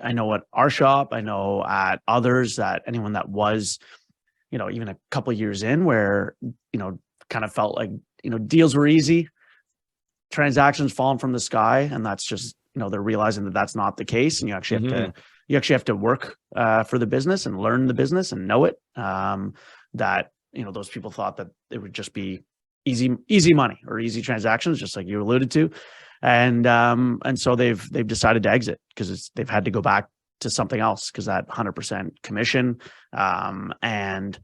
I know at our shop, I know at others, that anyone that was, even a couple of years in where, kind of felt like, deals were easy, transactions falling from the sky. And that's just, they're realizing that that's not the case. And you actually have to work for the business and learn the business and know it. That, those people thought that it would just be easy money or easy transactions, just like you alluded to. And so they've decided to exit because they've had to go back to something else, because that 100% commission and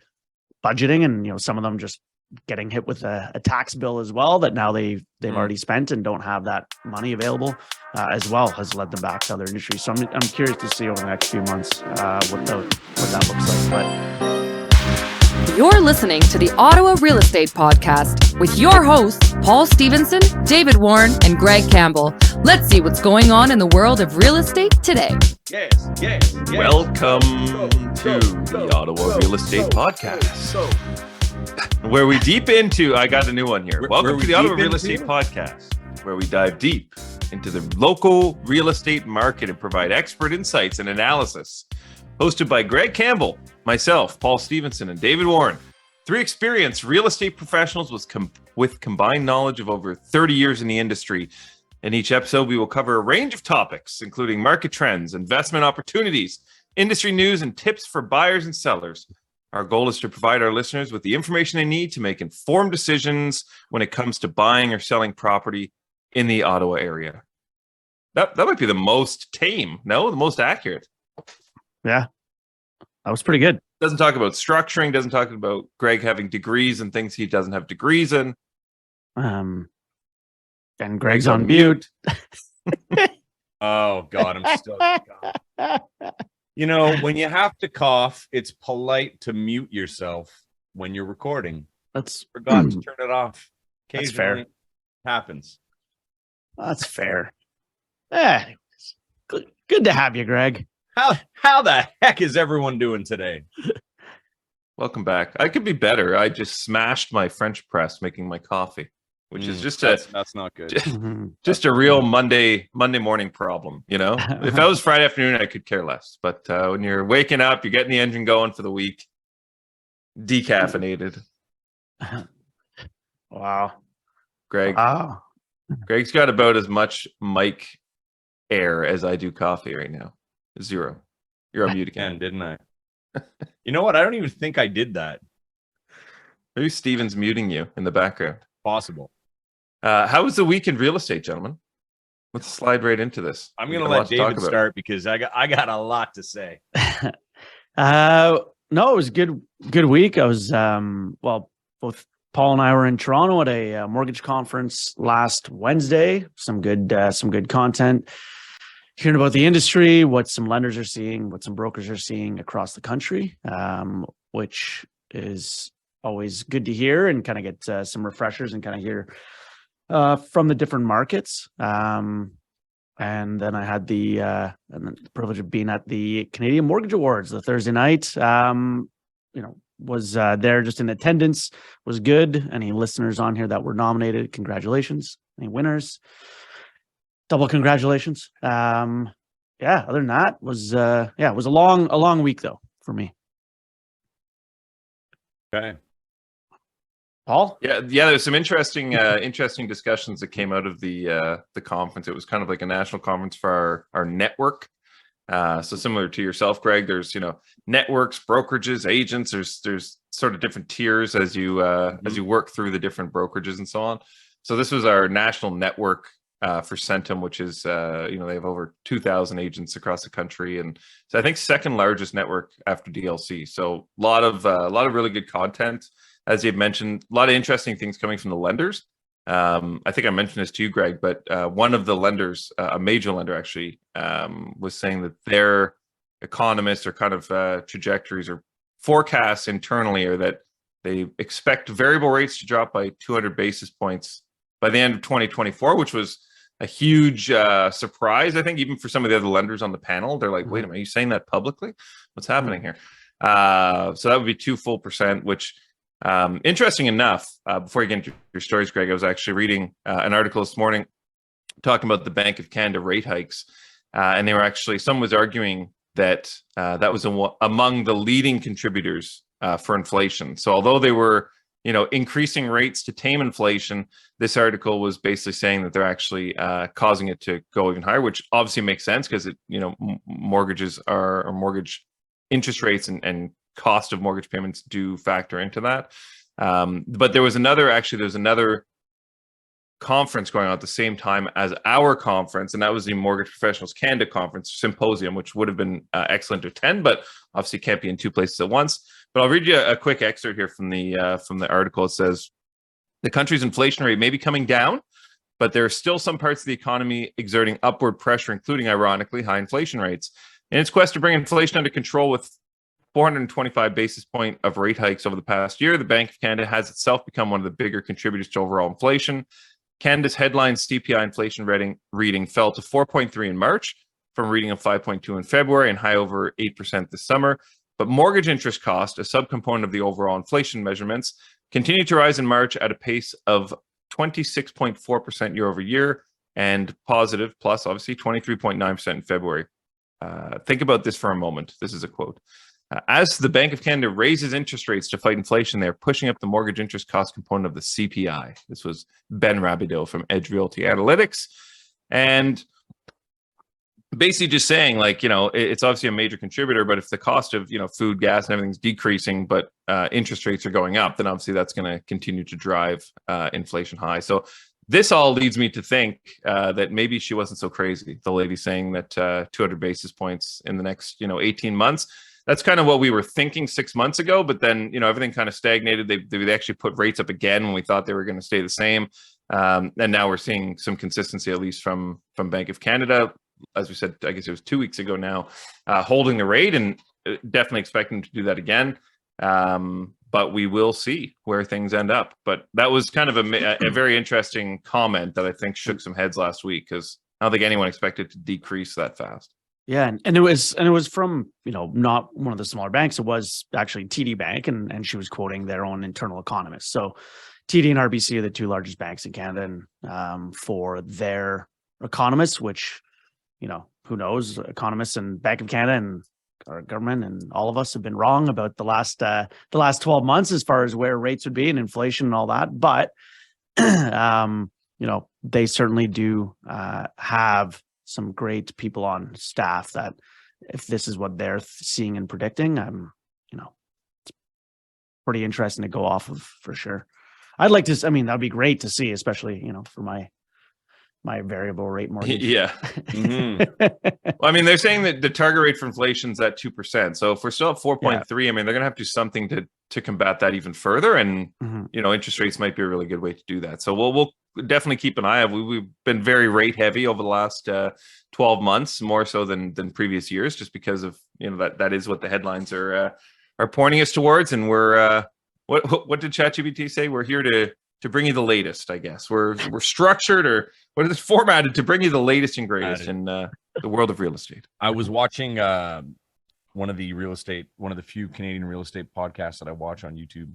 budgeting, and some of them just getting hit with a tax bill as well that now they've already spent and don't have that money available as well, has led them back to other industries. So I'm curious to see over the next few months what that looks like. But you're listening to the Ottawa Real Estate Podcast with your hosts, Paul Stevenson, David Warren, and Greg Campbell. Let's see what's going on in the world of real estate today. Yes. Welcome to the Ottawa Real Estate Podcast, where we deep into, I got a new one here. Welcome to the Ottawa Real Estate Podcast, where we dive deep into the local real estate market and provide expert insights and analysis. Hosted by Greg Campbell, myself, Paul Stevenson, and David Warren. 3 experienced real estate professionals with combined knowledge of over 30 years in the industry. In each episode, we will cover a range of topics, including market trends, investment opportunities, industry news, and tips for buyers and sellers. Our goal is to provide our listeners with the information they need to make informed decisions when it comes to buying or selling property in the Ottawa area. That might be the most tame, the most accurate. Yeah, that was pretty good. Doesn't talk about structuring, doesn't talk about Greg having degrees and things he doesn't have degrees in. And Greg's on mute. Oh, God, I'm still... when you have to cough, it's polite to mute yourself when you're recording. Forgot to turn it off. That's fair. Happens. That's fair. Anyways, good to have you, Greg. How the heck is everyone doing today? Welcome back. I could be better. I just smashed my French press making my coffee, which is just that's not good. Just a real Monday morning problem, If I was Friday afternoon, I could care less. But when you're waking up, you're getting the engine going for the week, decaffeinated. Wow. Greg's got about as much mic air as I do coffee right now. 0. You're on mute again, didn't I? You know what? I don't even think I did that. Maybe Steven's muting you in the background. Possible. How was the week in real estate, gentlemen? Let's slide right into this. I'm going to let David start because I got a lot to say. No, it was a good week. I was both Paul and I were in Toronto at a mortgage conference last Wednesday. Some good content. Hearing about the industry, what some lenders are seeing, what some brokers are seeing across the country, which is always good to hear, and kind of get some refreshers and kind of hear from the different markets. And then I had the privilege of being at the Canadian Mortgage Awards the Thursday night. Was there just in attendance, was good. Any listeners on here that were nominated, congratulations. Any winners, double congratulations. Other than that, it was a long week though for me. Okay. Paul? Yeah. There's some interesting discussions that came out of the conference. It was kind of like a national conference for our network. So similar to yourself, Greg, there's networks, brokerages, agents. There's sort of different tiers as you work through the different brokerages and so on. So this was our national network for Centum, which is they have over 2,000 agents across the country, and so I think second largest network after DLC. So a lot of really good content, as you've mentioned. A lot of interesting things coming from the lenders. I think I mentioned this to you, Greg, but one of the lenders, a major lender actually, was saying that their economists or kind of trajectories or forecasts internally are that they expect variable rates to drop by 200 basis points by the end of 2024, which was a huge surprise, I think, even for some of the other lenders on the panel. They're like, wait a minute, are you saying that publicly? What's happening here? So that would be 2 full percent, which interesting enough, before you get into your stories, Greg, I was actually reading an article this morning talking about the Bank of Canada rate hikes. and they were actually, someone was arguing that that was among the leading contributors for inflation. So although they were, increasing rates to tame inflation, this article was basically saying that they're actually causing it to go even higher, which obviously makes sense because mortgages or mortgage interest rates and cost of mortgage payments do factor into that. But there's another conference going on at the same time as our conference, and that was the Mortgage Professionals Canada Conference Symposium, which would have been excellent to attend, but obviously can't be in two places at once. But I'll read you a quick excerpt here from the article. It says, the country's inflation rate may be coming down, but there are still some parts of the economy exerting upward pressure, including, ironically, high inflation rates. In its quest to bring inflation under control with 425 basis point of rate hikes over the past year, the Bank of Canada has itself become one of the bigger contributors to overall inflation. Canada's headline CPI inflation reading fell to 4.3 in March from a reading of 5.2 in February and high over 8% this summer. But mortgage interest cost, a subcomponent of the overall inflation measurements, continued to rise in March at a pace of 26.4% year over year and positive, plus obviously 23.9% in February. Think about this for a moment. This is a quote. As the Bank of Canada raises interest rates to fight inflation, they're pushing up the mortgage interest cost component of the CPI. This was Ben Rabideau from Edge Realty Analytics. And basically just saying, it's obviously a major contributor, but if the cost of, food, gas, and everything's decreasing, but interest rates are going up, then obviously that's going to continue to drive inflation high. So this all leads me to think that maybe she wasn't so crazy, the lady saying that 200 basis points in the next, 18 months. That's kind of what we were thinking 6 months ago, but then, everything kind of stagnated. They actually put rates up again when we thought they were going to stay the same. And now we're seeing some consistency, at least from Bank of Canada. As we said, I guess it was 2 weeks ago now, holding the rate and definitely expecting to do that again. But we will see where things end up. But that was kind of a very interesting comment that I think shook some heads last week, because I don't think anyone expected to decrease that fast. Yeah, and it was from, not one of the smaller banks. It was actually TD Bank, and she was quoting their own internal economists. So TD and RBC are the two largest banks in Canada, and for their economists, which, who knows, economists and Bank of Canada and our government and all of us have been wrong about the last 12 months as far as where rates would be and inflation and all that. But they certainly do have some great people on staff that, if this is what they're seeing and predicting, it's pretty interesting to go off of for sure. I'd like to, that'd be great to see, especially, for my variable rate mortgage. Yeah. Mm-hmm. Well, they're saying that the target rate for inflation is at 2%. So if we're still at 4.3, they're going to have to do something to combat that even further. And, interest rates might be a really good way to do that. So we'll definitely keep an eye on. We've been very rate heavy over the last 12 months, more so than previous years, just because of, that is what the headlines are pointing us towards. And we're, what did ChatGPT say? We're here to bring you the latest, I guess. We're structured, or what is it, formatted to bring you the latest and greatest in the world of real estate. I was watching one of the few Canadian real estate podcasts that I watch on YouTube,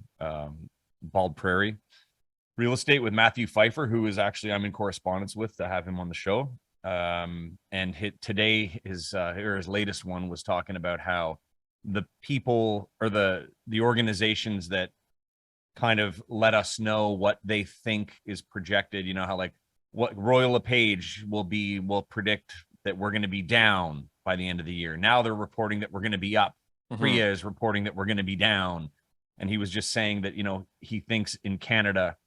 Bald Prairie Real Estate with Matthew Pfeiffer, who is actually I'm in correspondence with to have him on the show. And today his latest one was talking about how the people or the organizations that kind of let us know what they think is projected, how what Royal LePage will predict that we're going to be down by the end of the year. Now they're reporting that we're going to be up. Priya is reporting that we're going to be down. And he was just saying that, he thinks in Canada,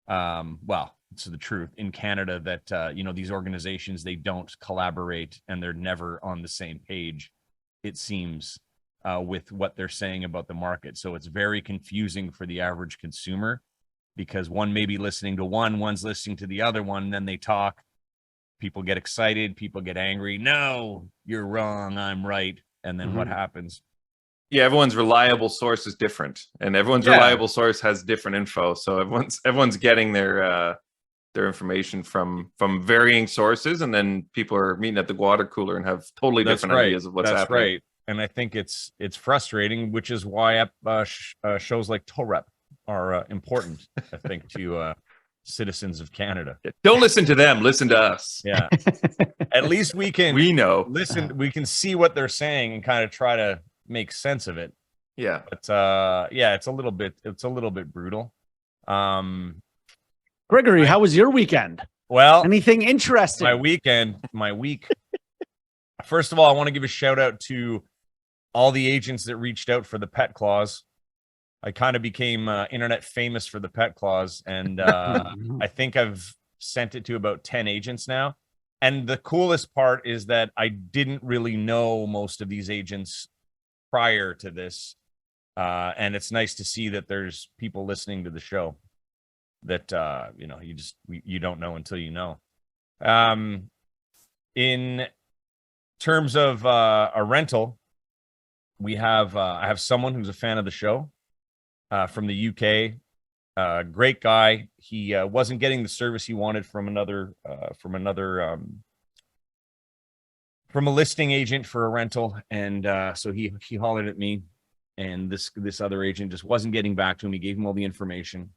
it's the truth in Canada that, these organizations, they don't collaborate and they're never on the same page, it seems, with what they're saying about the market. So it's very confusing for the average consumer, because one may be listening to one's listening to the other one, and then they talk, people get excited, people get angry. No, you're wrong, I'm right. And then what happens? Yeah, everyone's reliable source is different, and everyone's reliable source has different info. So everyone's getting their information from varying sources, and then people are meeting at the water cooler and have totally different ideas of what's happening. That's right. And I think it's frustrating, which is why shows like TOREP are important, I think, to citizens of Canada. Don't listen to them. Listen to us. Yeah. At least we can We know. listen. We can see what they're saying and kind of try to make sense of it. Yeah. But yeah, it's a little bit brutal. Gregory, how was your weekend? Well, Anything interesting? my week. First of all, I want to give a shout out to all the agents that reached out for the pet clause. I kind of became internet famous for the pet clause, and I think I've sent it to about 10 agents now. And the coolest part is that I didn't really know most of these agents prior to this. And it's nice to see that there's people listening to the show that, you don't know until you know. In terms of a rental, I have someone who's a fan of the show from the UK. Great guy. He wasn't getting the service he wanted from a listing agent for a rental, and so he hollered at me, and this other agent just wasn't getting back to him. He gave him all the information,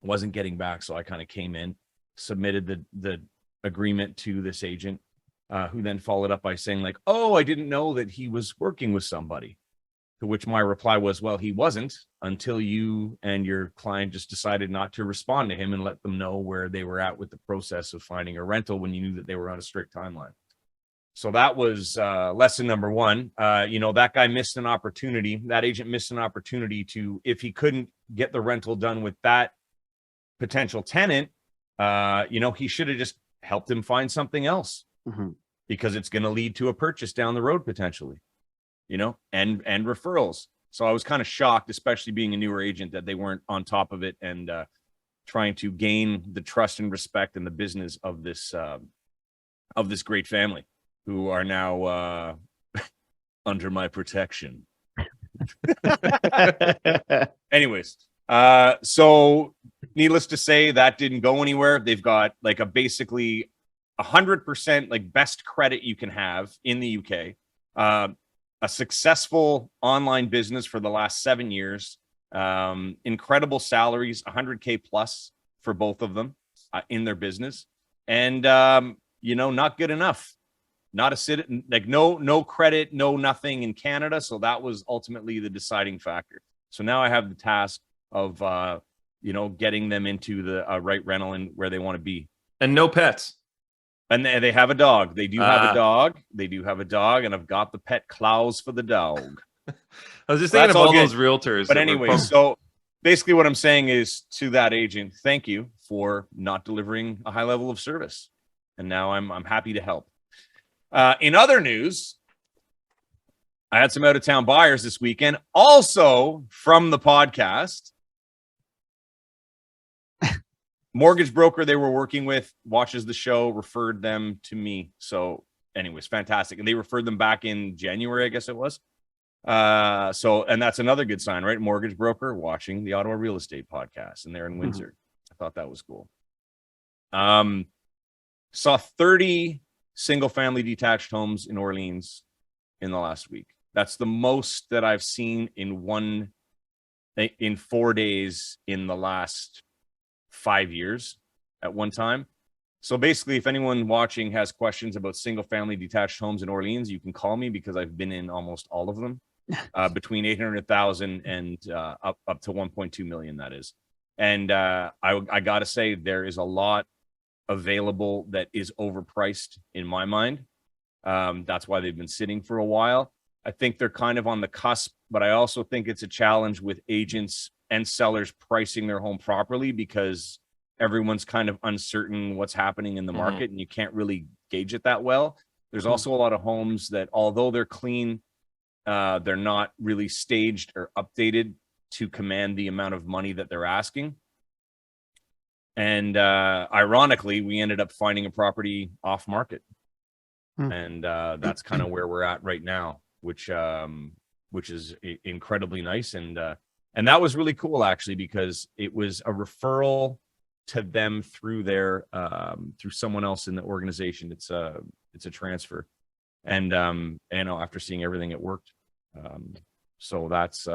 wasn't getting back, so I kind of came in, submitted the agreement to this agent, who then followed up by saying like, "Oh, I didn't know that he was working with somebody." To which my reply was, well, he wasn't until you and your client just decided not to respond to him and let them know where they were at with the process of finding a rental when you knew that they were on a strict timeline. So that was lesson number one. That guy missed an opportunity. That agent missed an opportunity to, if he couldn't get the rental done with that potential tenant, he should have just helped him find something else, because it's going to lead to a purchase down the road potentially. And referrals. So I was kind of shocked, especially being a newer agent, that they weren't on top of it and trying to gain the trust and respect and the business of this great family who are now under my protection. Anyways, so needless to say, that didn't go anywhere. They've got like basically 100% like best credit you can have in the UK. A successful online business for the last 7 years, incredible salaries, 100K plus for both of them in their business. And, not good enough, not a citizen, like no credit, no nothing in Canada. So that was ultimately the deciding factor. So now I have the task of, getting them into the right rental and where they want to be. And no pets. And they have a dog. They do have a dog. And I've got the pet clause for the dog. I was just thinking of all those realtors. But anyway, so basically what I'm saying is to that agent, thank you for not delivering a high level of service. And now I'm happy to help. In other news, I had some out-of-town buyers this weekend, also from the podcast. Mortgage broker they were working with watches the show, referred them to me. So anyways, fantastic. And they referred them back in January, I guess it was. And that's another good sign, right? Mortgage broker watching the Ottawa Real Estate Podcast, and they're in Windsor. I thought that was cool. Saw 30 single family detached homes in Orleans in the last week. That's the most that I've seen in 4 days in the last 5 years at one time. So basically, if anyone watching has questions about single family detached homes in Orleans, you can call me because I've been in almost all of them, between 800,000 and up to 1.2 million, that is. And I got to say, there is a lot available that is overpriced in my mind. That's why they've been sitting for a while. I think they're kind of on the cusp, but I also think it's a challenge with agents and sellers pricing their home properly, because everyone's kind of uncertain what's happening in the market, and you can't really gauge it that well. There's also a lot of homes that, although they're clean, they're not really staged or updated to command the amount of money that they're asking. And ironically, we ended up finding a property off market. And that's kind of where we're at right now, which is incredibly nice. And that was really cool, actually, because it was a referral to them through through someone else in the organization. It's a transfer. And after seeing everything, it worked. So that's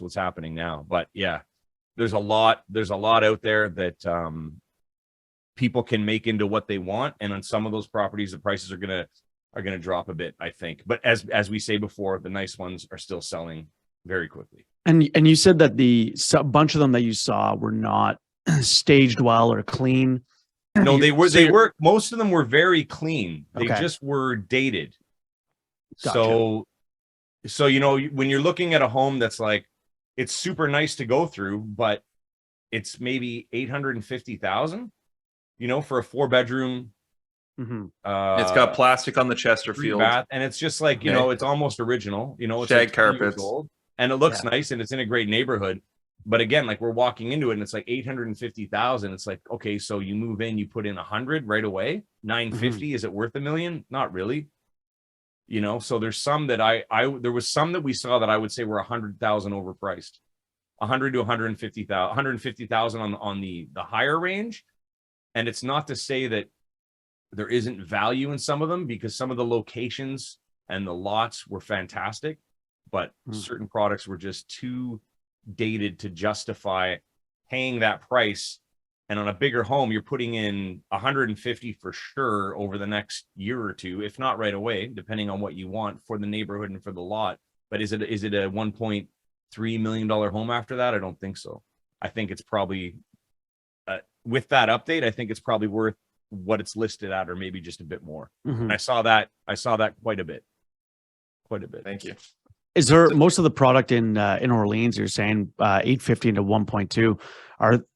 what's happening now. But yeah, there's a lot out there that people can make into what they want. And on some of those properties, the prices are gonna drop a bit, I think. But as we say before, the nice ones are still selling very quickly. And you said that a bunch of them that you saw were not staged well or clean. No, they were. So They you're- were. Most of them were very clean. They Okay. just were dated. Gotcha. So you know, when you're looking at a home that's like, it's super nice to go through, but it's maybe 850,000. You know, for a 4-bedroom. Mhm. It's got plastic on the 3 Chesterfield. bath, and it's just like, you Okay. know, it's almost original. You know, it's Shag like 20 years carpets. old, and it looks Yeah. nice, and it's in a great neighborhood. But again, like we're walking into it, and it's like 850,000. It's like, okay, so you move in, you put in 100 right away. 950, is it worth $1 million? Not really. You know, so there's some that there was some that we saw that I would say were 100,000 overpriced. 100 to 150,000, 150,000 on the higher range. And it's not to say that there isn't value in some of them, because some of the locations and the lots were fantastic, but certain products were just too dated to justify paying that price. And on a bigger home, you're putting in 150 for sure over the next year or two, if not right away, depending on what you want for the neighborhood and for the lot. But is it a $1.3 million home after that? I don't think so. I think it's probably with that update, I think it's probably worth what it's listed at, or maybe just a bit more. Mhm. And I saw that quite a bit. Thank you. Is there most of the product in Orleans? You're saying 850 to 1.2.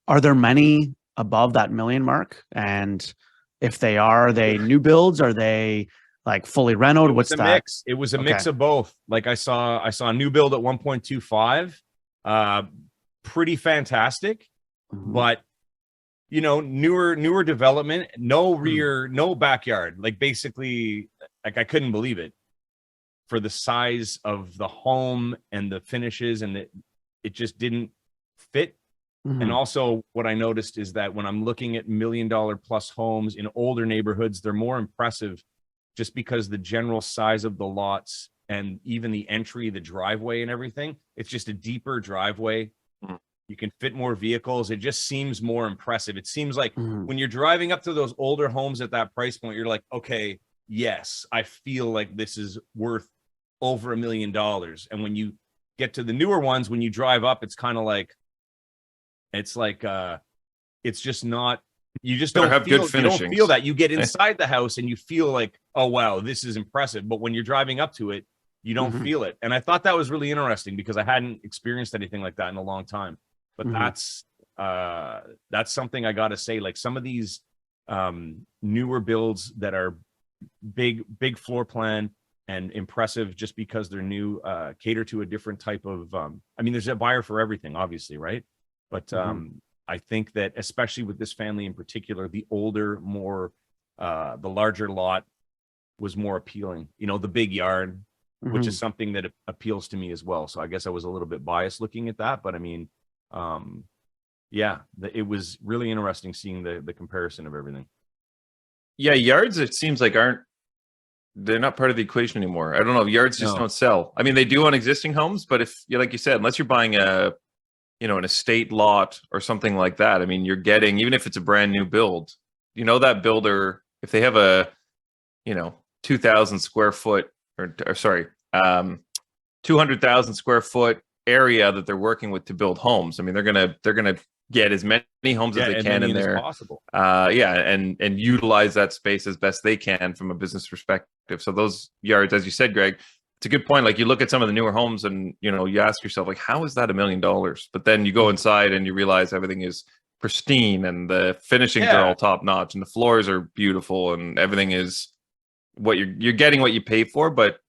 Are there many above that million mark? And if they are they new builds? Are they like fully renoed? What's that? Mix. It was a mix of both. Like I saw a new build at 1.25, pretty fantastic, Mhm. but you know, newer development, no rear, no backyard. Like basically, like I couldn't believe it for the size of the home and the finishes, and it just didn't fit. Mhm. And also what I noticed is that when I'm looking at $1 million plus homes in older neighborhoods, they're more impressive just because the general size of the lots and even the entry, the driveway and everything, it's just a deeper driveway. You can fit more vehicles. It just seems more impressive. It seems like Mhm. when you're driving up to those older homes at that price point, you're like, okay, yes, I feel like this is worth over $1 million. And when you get to the newer ones, when you drive up, it's kind of like, it's just not, you just Better don't have feel, good you don't finishings. feel that. You get inside the house and you feel like, oh, wow, this is impressive. But when you're driving up to it, you don't Mhm. feel it. And I thought that was really interesting because I hadn't experienced anything like that in a long time. But Mhm. that's something I got to say. Like some of these newer builds that are big floor plan and impressive just because they're new, cater to a different type of, I mean, there's a buyer for everything, obviously, right? But Mhm. I think that especially with this family in particular, the older, more, the larger lot was more appealing, you know, the big yard, which is Mhm. something that appeals to me as well. So I guess I was a little bit biased looking at that, but I mean, yeah, it was really interesting seeing the comparison of everything. Yeah, yards, it seems like they're not part of the equation anymore. I don't know. Yards just No. don't sell. I mean, they do on existing homes, but if you, like you said, unless you're buying an estate lot or something like that, I mean, you're getting, even if it's a brand new build, you know, that builder, if they have a, 2,000 square foot or sorry, 200,000 square foot area that they're working with to build homes. I mean, they're gonna get as many homes as they as can many in as there. possible. And utilize that space as best they can from a business perspective. So those yards, as you said, Greg, it's a good point. Like you look at some of the newer homes and, you ask yourself, like, how is that $1 million? But then you go inside and you realize everything is pristine and the finishings are all top notch and the floors are beautiful and everything is what you're getting what you pay for, but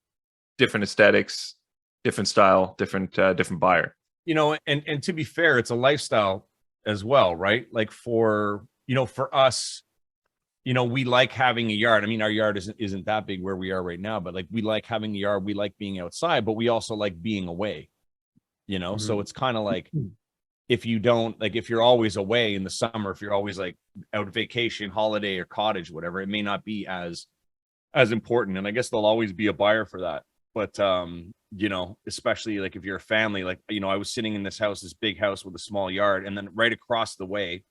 different aesthetics, different style, different buyer. And to be fair, it's a lifestyle as well, right? Like for us, we like having a yard. I mean, our yard isn't that big where we are right now, but like we like having a yard, we like being outside, but we also like being away, So it's kind of like if you're always away in the summer, if you're always like out vacation, holiday or cottage, whatever, it may not be as important. And I guess there'll always be a buyer for that. But especially like if you're a family, like, I was sitting in this big house with a small yard, and then right across the way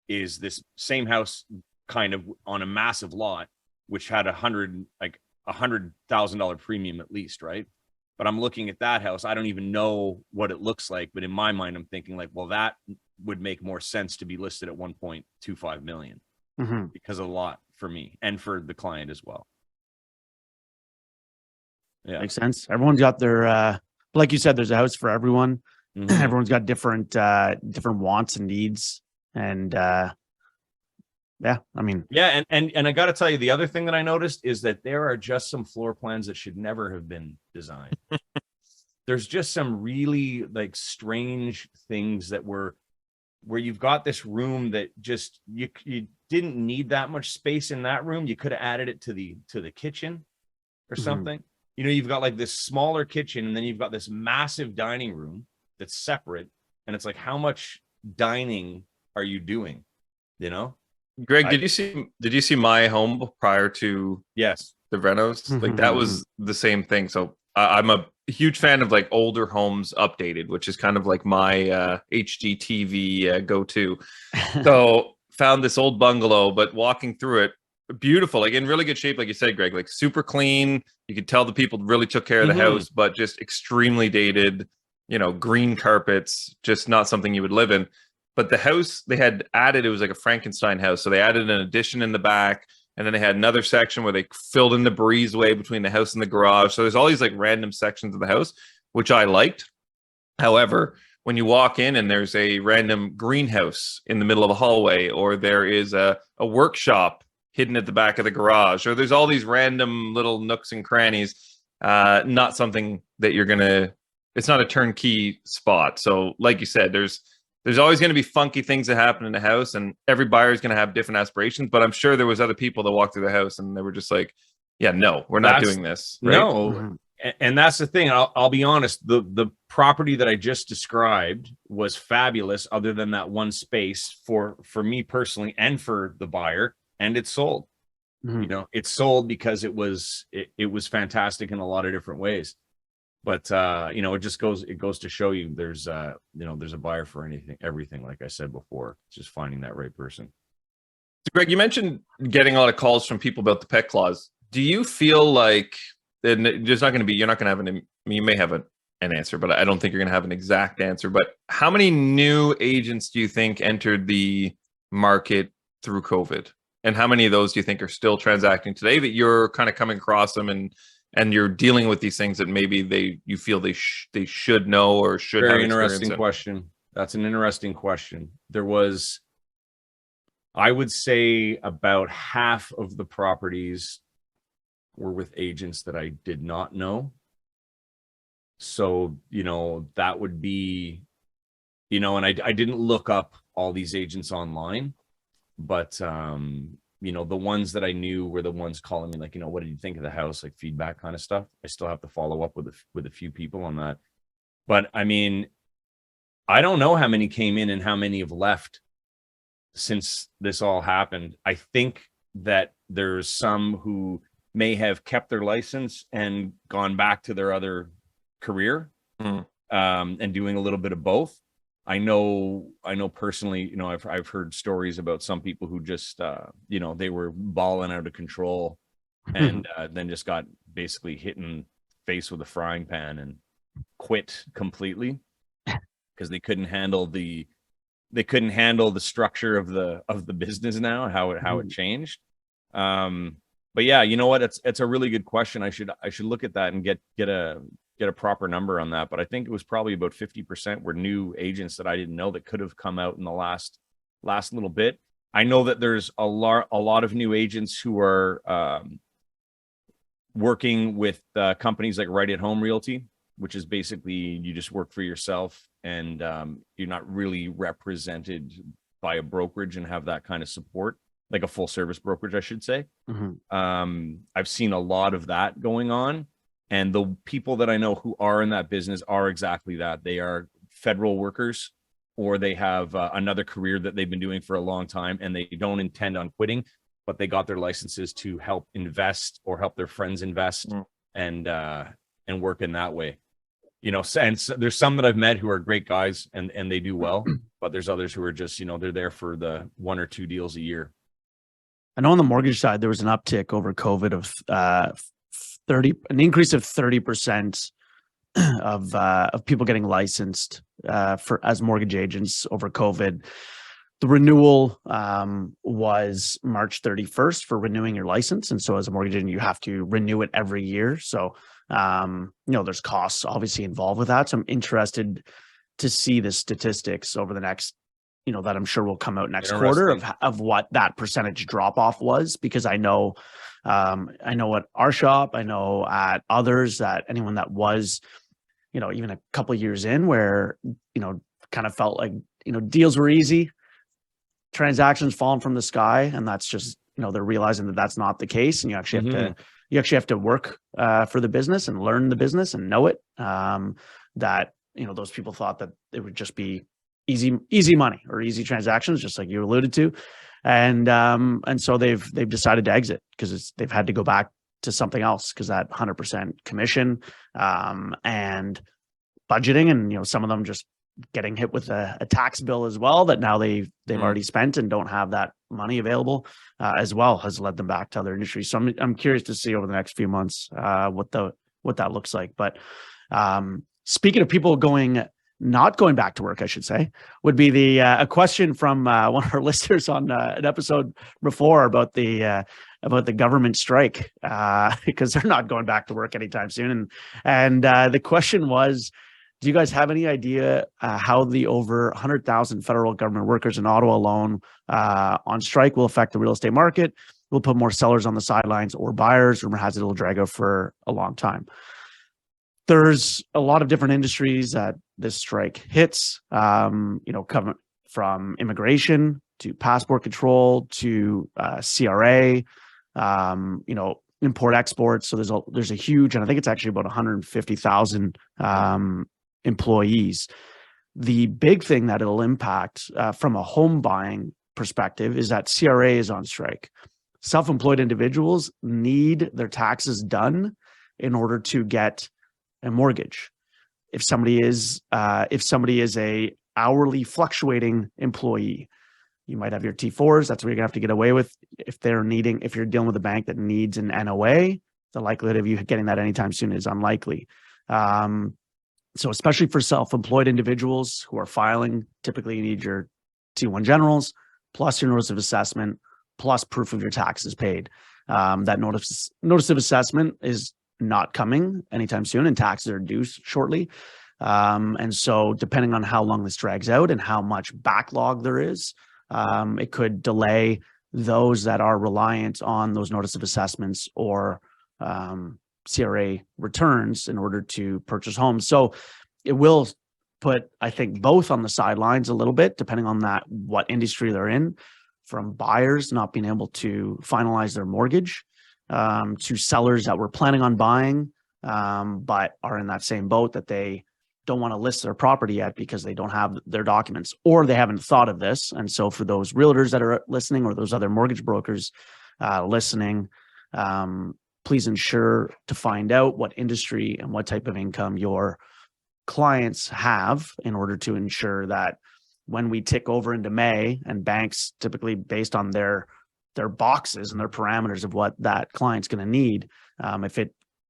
is this same house kind of on a massive lot, which had $100,000 premium at least, right? But I'm looking at that house. I don't even know what it looks like, but in my mind, I'm thinking like, well, that would make more sense to be listed at 1.25 million because of the lot for me and for the client as well. Yeah, Makes sense. Everyone's got their, like you said, there's a house for everyone. Everyone's got different wants and needs, and yeah, I mean, yeah, and I got to tell you, the other thing that I noticed is that there are just some floor plans that should never have been designed. There's just some really like strange things that were where you've got this room that just you didn't need that much space in that room. You could have added it to the kitchen or something. You know, you've got like this smaller kitchen, and then you've got this massive dining room that's separate, and it's like, how much dining are you doing? You know, Greg, did you see my home prior to yes, the renos? Like that was the same thing. So I'm a huge fan of like older homes updated, which is kind of like my HGTV go-to. So found this old bungalow, but walking through it, beautiful, like in really good shape, like you said, Greg, like super clean. You could tell the people really took care of the house, but just extremely dated, you know, green carpets, just not something you would live in. But the house they had added, it was like a Frankenstein house. So they added an addition in the back, and then they had another section where they filled in the breezeway between the house and the garage. So there's all these like random sections of the house, which I liked. However, when you walk in and there's a random greenhouse in the middle of a hallway, or there is a workshop hidden at the back of the garage, or there's all these random little nooks and crannies, not something that it's not a turnkey spot. So like you said, there's always going to be funky things that happen in the house, and every buyer is going to have different aspirations. But I'm sure there was other people that walked through the house and they were just like, yeah, no, we're not doing this. Right? No. And that's the thing. I'll be honest. The property that I just described was fabulous, other than that one space for me personally and for the buyer, and it sold. You know, it sold because it was fantastic in a lot of different ways. But you know, it goes to show you there's a buyer for everything, like I said before. It's just finding that right person. So Greg, you mentioned getting a lot of calls from people about the pet clause. Do you feel like you're not going to have you may have an answer, but I don't think you're going to have an exact answer. But how many new agents do you think entered the market through COVID? And how many of those do you think are still transacting today that you're kind of coming across them and you're dealing with these things that maybe you feel they should know or should have? Very interesting question. That's an interesting question. There was, I would say, about half of the properties were with agents that I did not know. So, you know, that would be, you know, and I didn't look up all these agents online, but you know, the ones that I knew were the ones calling me like, you know, what did you think of the house? Like feedback kind of stuff. I still have to follow up with a few people on that. But I mean, I don't know how many came in and how many have left since this all happened. I think that there's some who may have kept their license and gone back to their other career, and doing a little bit of both. I know personally, you know, I've heard stories about some people who just, you know, they were balling out of control and then just got basically hit in the face with a frying pan and quit completely because they couldn't handle the structure of the business now, how it changed. But yeah, you know what? It's a really good question. I should look at that and get a proper number on that. But I think it was probably about 50% were new agents that I didn't know that could have come out in the last little bit. I know that there's a lot of new agents who are working with companies like Right at Home Realty, which is basically you just work for yourself and you're not really represented by a brokerage and have that kind of support, like a full service brokerage, I should say. I've seen a lot of that going on. And the people that I know who are in that business are exactly that. They are federal workers, or they have another career that they've been doing for a long time and they don't intend on quitting, but they got their licenses to help invest or help their friends invest and work in that way. You know, and so there's some that I've met who are great guys and they do well. but there's others who are just, they're there for the 1 or 2 deals a year. I know on the mortgage side, there was an uptick over COVID of an increase of 30% of people getting licensed as mortgage agents over COVID. The renewal was March 31st for renewing your license. And so as a mortgage agent, you have to renew it every year. So, there's costs obviously involved with that. So I'm interested to see the statistics over the next, that I'm sure will come out next quarter of what that percentage drop off was, because I know at our shop, I know at others, that anyone that was, even a couple of years in where, kind of felt like, deals were easy, transactions falling from the sky, and that's just, they're realizing that that's not the case, and you actually have to work for the business and learn the business and know it. That those people thought that it would just be easy money or easy transactions, just like you alluded to, and so they've decided to exit because they've had to go back to something else, because that 100% commission and budgeting, and some of them just getting hit with a tax bill as well that now they've already spent and don't have that money available as well, has led them back to other industries. So I'm curious to see over the next few months what that looks like. But speaking of people not going back to work, I should say, would be a question from one of our listeners on an episode before about the government strike, because they're not going back to work anytime soon. And the question was, do you guys have any idea how the over 100,000 federal government workers in Ottawa alone on strike will affect the real estate market? Will put more sellers on the sidelines or buyers? Rumor has it will drag out for a long time. There's a lot of different industries that this strike hits, coming from immigration to passport control to CRA, import exports. So there's a huge, and I think it's actually about 150,000 employees. The big thing that it'll impact from a home buying perspective is that CRA is on strike. Self-employed individuals need their taxes done in order to get a mortgage. If somebody is a hourly fluctuating employee, you might have your T4s. That's where you're gonna have to get away with. If you're dealing with a bank that needs an NOA, the likelihood of you getting that anytime soon is unlikely. So especially for self-employed individuals who are filing, typically you need your T1 generals plus your notice of assessment plus proof of your taxes paid. That notice of assessment is not coming anytime soon, and taxes are due shortly. And so depending on how long this drags out and how much backlog there is, it could delay those that are reliant on those notice of assessments or CRA returns in order to purchase homes. So it will put, I think, both on the sidelines a little bit, depending on what industry they're in, from buyers not being able to finalize their mortgage, to sellers that were planning on buying, but are in that same boat that they don't want to list their property yet because they don't have their documents, or they haven't thought of this. And so for those realtors that are listening, or those other mortgage brokers listening, please ensure to find out what industry and what type of income your clients have, in order to ensure that when we tick over into May, and banks typically based on their boxes and their parameters of what that client's going to need,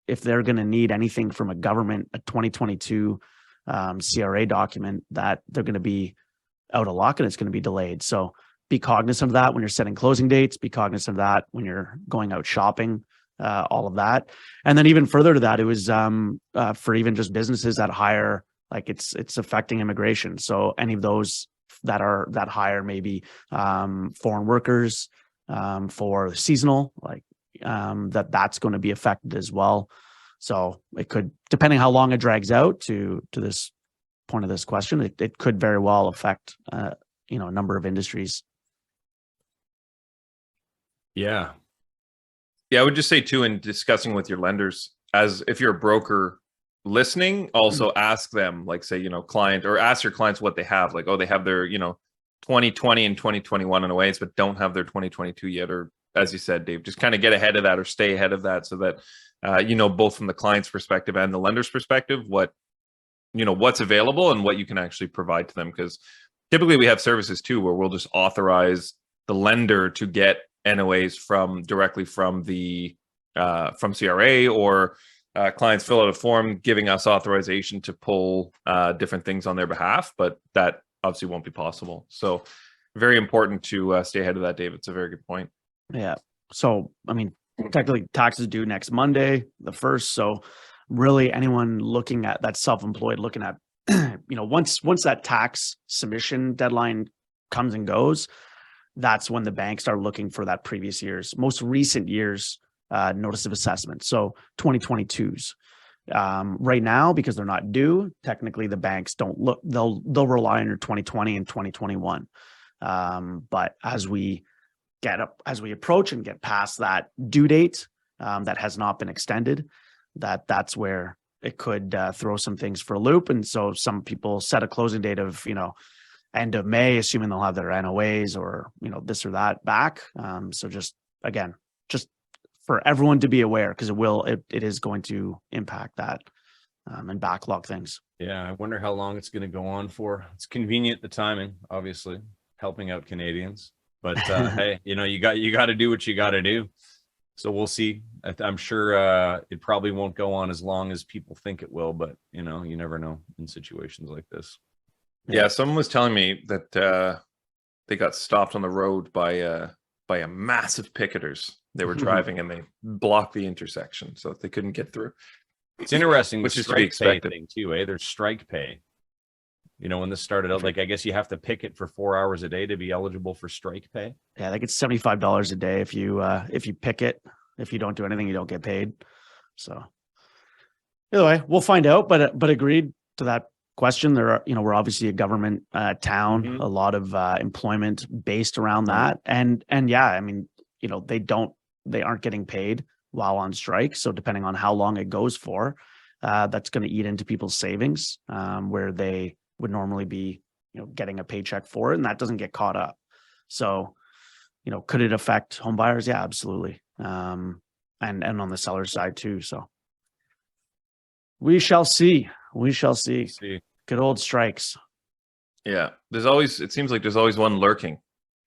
if they're going to need anything from a government, a 2022 CRA document, that they're going to be out of luck and it's going to be delayed. So be cognizant of that when you're setting closing dates, be cognizant of that when you're going out shopping, all of that. And then even further to that, it was for even just businesses that hire, like it's affecting immigration. So any of those that hire maybe foreign workers for seasonal, like that's going to be affected as well. So it could, depending how long it drags out to this point of this question, it could very well affect a number of industries. Yeah, I would just say too, in discussing with your lenders, as if you're a broker listening, also ask them, like, say, client, or ask your clients what they have, like, oh, they have their 2020 and 2021 in a ways, but don't have their 2022 yet. Or as you said, Dave, just kind of get ahead of that or stay ahead of that, so that both from the client's perspective and the lender's perspective, what's available and what you can actually provide to them. Because typically we have services too where we'll just authorize the lender to get NOAs directly from the from CRA, or clients fill out a form giving us authorization to pull different things on their behalf, but that obviously won't be possible. So very important to stay ahead of that, David. It's a very good point. Yeah. So, I mean, technically taxes due next Monday, the 1st. So really anyone looking at that, self-employed, looking at, once that tax submission deadline comes and goes, that's when the banks start looking for that previous year's, most recent year's notice of assessment. So 2022's. Right now, because they're not due, technically the banks don't look, they'll rely on your 2020 and 2021. But as we approach and get past that due date that has not been extended, that's where it could throw some things for a loop. And so some people set a closing date of, end of May, assuming they'll have their NOAs or, this or that back. So just for everyone to be aware, because it is going to impact that and backlog things. Yeah, I wonder how long it's going to go on for. It's convenient, the timing, obviously, helping out Canadians. But hey, you got to do what you got to do. So we'll see. I'm sure it probably won't go on as long as people think it will, but you never know in situations like this. Yeah, someone was telling me that they got stopped on the road by a massive picketers. They were driving and they blocked the intersection so that they couldn't get through. It's interesting, which is to be strike pay expected thing too, eh? There's strike pay. When this started out, I guess you have to picket for 4 hours a day to be eligible for strike pay. Yeah, I think it's $75 a day if you picket. If you don't do anything, you don't get paid. So either way, we'll find out. But agreed to that question. There are, we're obviously a government town, a lot of employment based around that, and yeah, I mean, they aren't getting paid while on strike. So depending on how long it goes for, that's going to eat into people's savings, where they would normally be, getting a paycheck for it, and that doesn't get caught up. So, could it affect home buyers? Yeah, absolutely. And on the seller side too. So we shall see. Good old strikes. Yeah. It seems like there's always one lurking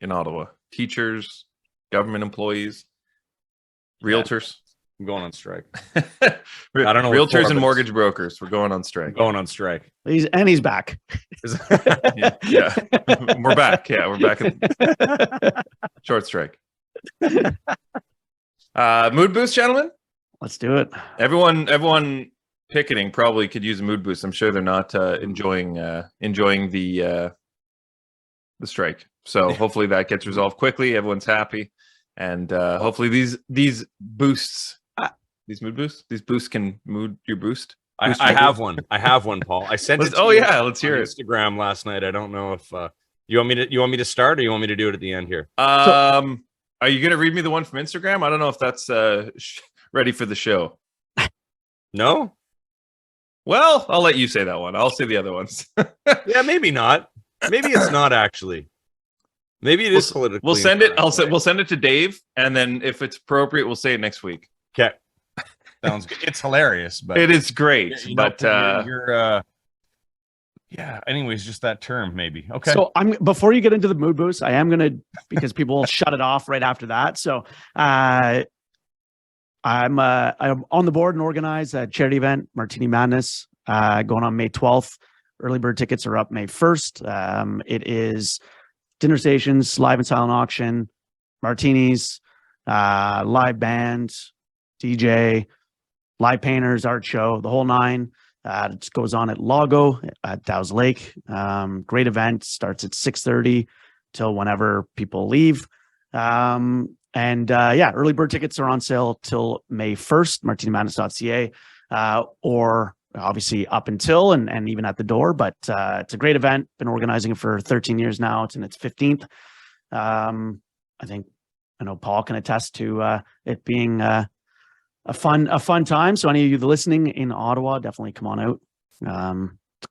in Ottawa. Teachers, government employees, realtors. I'm going on strike. I don't know. Realtors and mortgage brokers. We're going on strike. Going on strike. He's back. Yeah. We're back. Yeah, we're back. Short strike. Mood boost, gentlemen. Let's do it. Everyone picketing probably could use a mood boost. I'm sure they're not enjoying the strike. So hopefully that gets resolved quickly. Everyone's happy, and hopefully these boosts, these mood boosts, these boosts can mood your boost. I have one. I have one, Paul. I sent it. Let's hear it. Instagram last night. I don't know if you want me to start, or you want me to do it at the end here. Are you going to read me the one from Instagram? I don't know if that's ready for the show. No. Well, I'll let you say that one. I'll say the other ones. Yeah, maybe not. Maybe it's not actually. Maybe it is political. We'll send it. We'll send it to Dave, and then if it's appropriate, we'll say it next week. Okay. Sounds good. It's hilarious, but it is great. Yeah. Anyways, just that term, maybe. Okay. So before you get into the mood boost, I am gonna, because people will shut it off right after that. So I'm on the board and organize a charity event, Martini Madness, going on May 12th. Early bird tickets are up May 1st. It is dinner stations, live and silent auction, martinis, live band, DJ, live painters, art show, the whole nine. It goes on at Lago at Dow's Lake. Great event. Starts at 6:30 till whenever people leave. Early bird tickets are on sale till May 1st, martinimadness.ca, or obviously up until and even at the door. But it's a great event. Been organizing it for 13 years now. It's in its 15th. I know Paul can attest to it being a fun time. So any of you listening in Ottawa, definitely come on out.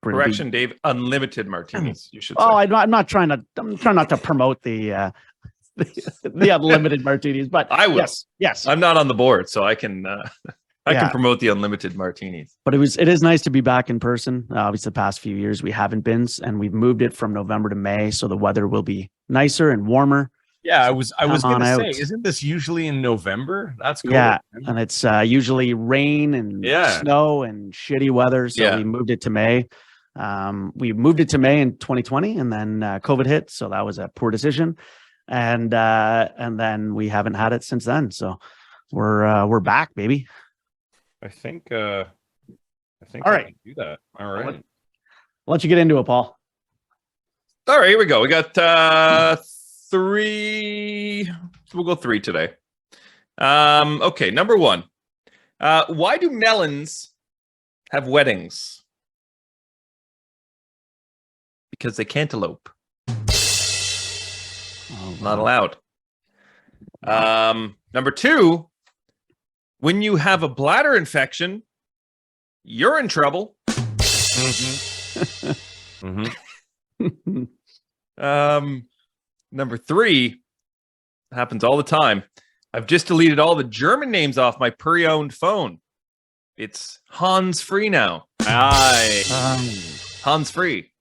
Correction, Dave, unlimited martinis. You should say. Oh, I'm trying not to promote the unlimited martinis, but I will. Yes. I'm not on the board, so I can I Yeah. can promote the unlimited martinis. But it is nice to be back in person. Obviously, the past few years we haven't been, and we've moved it from November to May, so the weather will be nicer and warmer. Yeah, I was Come going on to say, out. isn't this usually in November? That's cool. Yeah, and it's usually rain and Yeah. snow and shitty weather. So Yeah. we moved it to May. We moved it to May in 2020, and then COVID hit, so that was a poor decision. And then we haven't had it since then. So we're back, baby. I think All I right. can do that. All right. I'll let you get into it, Paul. All right, here we go. We got 3. We'll go 3 today. Okay, number 1. Why do melons have weddings? Because they cantaloupe. Oh, Not allowed. Number 2. When you have a bladder infection, you're in trouble. Number 3 happens all the time. I've just deleted all the German names off my pre-owned phone. It's Hans Free now. Aye. Hans Free.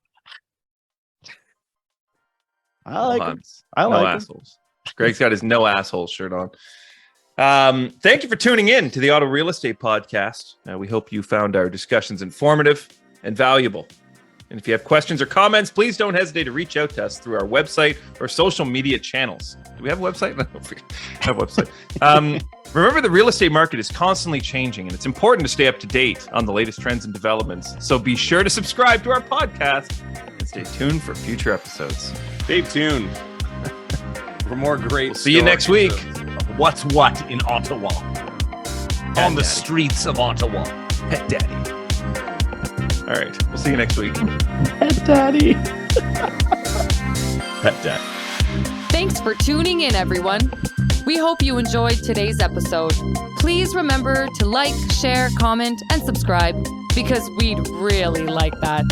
I like it. Hans. I No like it. assholes. Greg's got his no assholes shirt on. Thank you for tuning in to the Auto Real Estate Podcast. We hope you found our discussions informative and valuable. And if you have questions or comments, please don't hesitate to reach out to us through our website or social media channels. Do we have a website? No, we have a website. Remember, the real estate market is constantly changing, and it's important to stay up to date on the latest trends and developments. So be sure to subscribe to our podcast and stay tuned for future episodes. Stay tuned for more great. See you next stories week. of what's what in Ottawa, on the Daddy. streets of Ottawa. Pet Daddy. All right. We'll see you next week. Pet Daddy. Pet Daddy. Thanks for tuning in, everyone. We hope you enjoyed today's episode. Please remember to like, share, comment, and subscribe because we'd really like that.